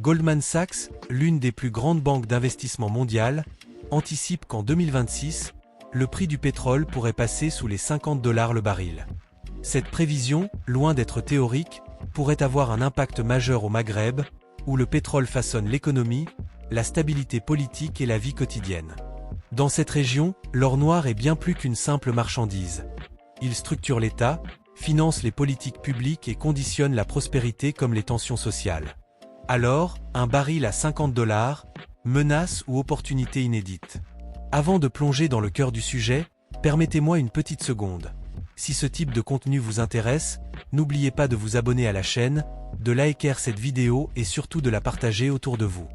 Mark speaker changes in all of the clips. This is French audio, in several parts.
Speaker 1: Goldman Sachs, l'une des plus grandes banques d'investissement mondiales, anticipe qu'en 2026, le prix du pétrole pourrait passer sous les $50 le baril. Cette prévision, loin d'être théorique, pourrait avoir un impact majeur au Maghreb, où le pétrole façonne l'économie, la stabilité politique et la vie quotidienne. Dans cette région, l'or noir est bien plus qu'une simple marchandise. Il structure l'État, finance les politiques publiques et conditionne la prospérité comme les tensions sociales. Alors, un baril à $50, menace ou opportunité inédite. Avant de plonger dans le cœur du sujet, permettez-moi une petite seconde. Si ce type de contenu vous intéresse, n'oubliez pas de vous abonner à la chaîne, de liker cette vidéo et surtout de la partager autour de vous.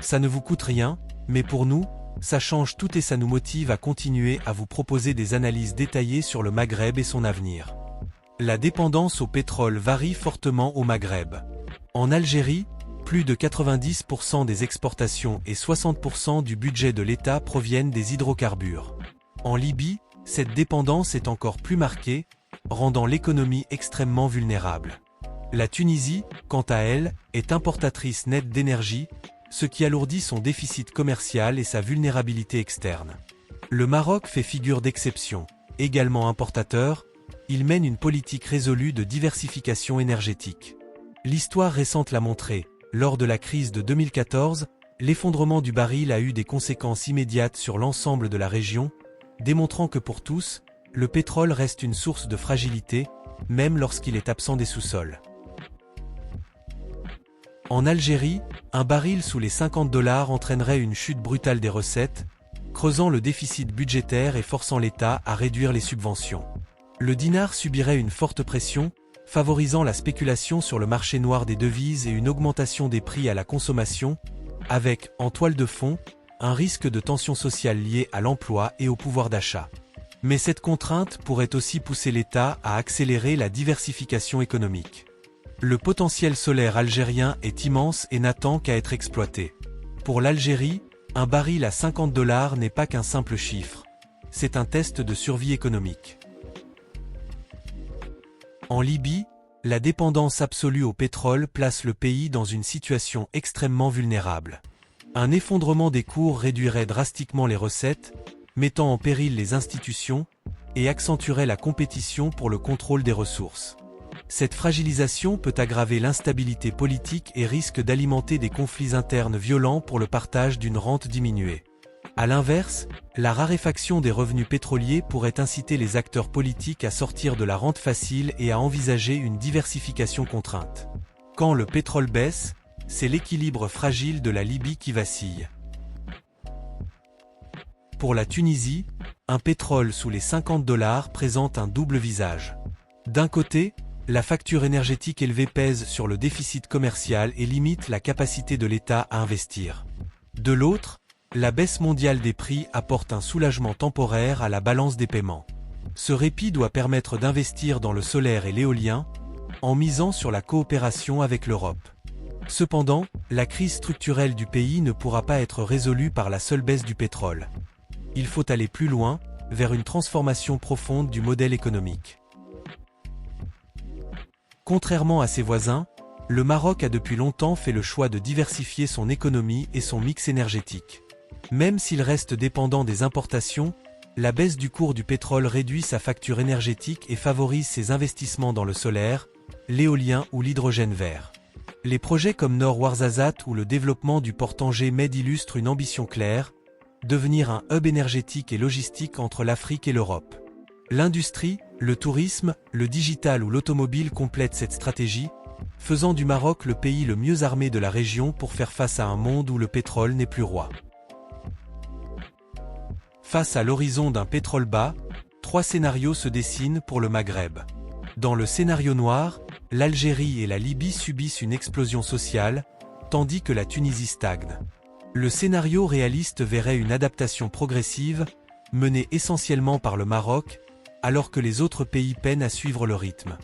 Speaker 1: Ça ne vous coûte rien, mais pour nous, ça change tout et ça nous motive à continuer à vous proposer des analyses détaillées sur le Maghreb et son avenir. La dépendance au pétrole varie fortement au Maghreb. En Algérie, plus de 90% des exportations et 60% du budget de l'État proviennent des hydrocarbures. En Libye, cette dépendance est encore plus marquée, rendant l'économie extrêmement vulnérable. La Tunisie, quant à elle, est importatrice nette d'énergie, ce qui alourdit son déficit commercial et sa vulnérabilité externe. Le Maroc fait figure d'exception. Également importateur, il mène une politique résolue de diversification énergétique. L'histoire récente l'a montré. Lors de la crise de 2014, l'effondrement du baril a eu des conséquences immédiates sur l'ensemble de la région, démontrant que pour tous, le pétrole reste une source de fragilité, même lorsqu'il est absent des sous-sols. En Algérie, un baril sous les $50 entraînerait une chute brutale des recettes, creusant le déficit budgétaire et forçant l'État à réduire les subventions. Le dinar subirait une forte pression, favorisant la spéculation sur le marché noir des devises et une augmentation des prix à la consommation, avec, en toile de fond, un risque de tension sociale liée à l'emploi et au pouvoir d'achat. Mais cette contrainte pourrait aussi pousser l'État à accélérer la diversification économique. Le potentiel solaire algérien est immense et n'attend qu'à être exploité. Pour l'Algérie, un baril à $50 n'est pas qu'un simple chiffre. C'est un test de survie économique. En Libye, la dépendance absolue au pétrole place le pays dans une situation extrêmement vulnérable. Un effondrement des cours réduirait drastiquement les recettes, mettant en péril les institutions, et accentuerait la compétition pour le contrôle des ressources. Cette fragilisation peut aggraver l'instabilité politique et risque d'alimenter des conflits internes violents pour le partage d'une rente diminuée. A l'inverse, la raréfaction des revenus pétroliers pourrait inciter les acteurs politiques à sortir de la rente facile et à envisager une diversification contrainte. Quand le pétrole baisse, c'est l'équilibre fragile de la Libye qui vacille. Pour la Tunisie, un pétrole sous les $50 présente un double visage. D'un côté, la facture énergétique élevée pèse sur le déficit commercial et limite la capacité de l'État à investir. De l'autre, la baisse mondiale des prix apporte un soulagement temporaire à la balance des paiements. Ce répit doit permettre d'investir dans le solaire et l'éolien, en misant sur la coopération avec l'Europe. Cependant, la crise structurelle du pays ne pourra pas être résolue par la seule baisse du pétrole. Il faut aller plus loin, vers une transformation profonde du modèle économique. Contrairement à ses voisins, le Maroc a depuis longtemps fait le choix de diversifier son économie et son mix énergétique. Même s'il reste dépendant des importations, la baisse du cours du pétrole réduit sa facture énergétique et favorise ses investissements dans le solaire, l'éolien ou l'hydrogène vert. Les projets comme Nord Ouarzazate ou le développement du port Tanger-Med illustrent une ambition claire, devenir un hub énergétique et logistique entre l'Afrique et l'Europe. L'industrie, le tourisme, le digital ou l'automobile complètent cette stratégie, faisant du Maroc le pays le mieux armé de la région pour faire face à un monde où le pétrole n'est plus roi. Face à l'horizon d'un pétrole bas, 3 scénarios se dessinent pour le Maghreb. Dans le scénario noir, l'Algérie et la Libye subissent une explosion sociale, tandis que la Tunisie stagne. Le scénario réaliste verrait une adaptation progressive, menée essentiellement par le Maroc, alors que les autres pays peinent à suivre le rythme.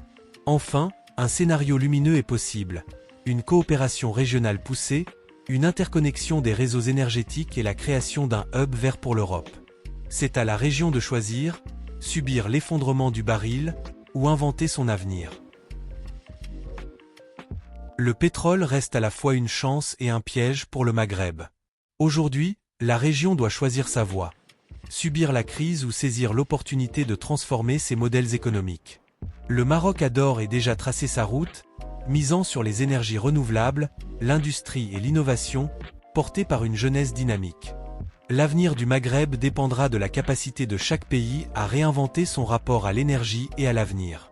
Speaker 1: Enfin, un scénario lumineux est possible, une coopération régionale poussée, une interconnexion des réseaux énergétiques et la création d'un hub vert pour l'Europe. C'est à la région de choisir, subir l'effondrement du baril, ou inventer son avenir. Le pétrole reste à la fois une chance et un piège pour le Maghreb. Aujourd'hui, la région doit choisir sa voie. Subir la crise ou saisir l'opportunité de transformer ses modèles économiques. Le Maroc a d'ores et déjà tracé sa route, misant sur les énergies renouvelables, l'industrie et l'innovation, portée par une jeunesse dynamique. L'avenir du Maghreb dépendra de la capacité de chaque pays à réinventer son rapport à l'énergie et à l'avenir.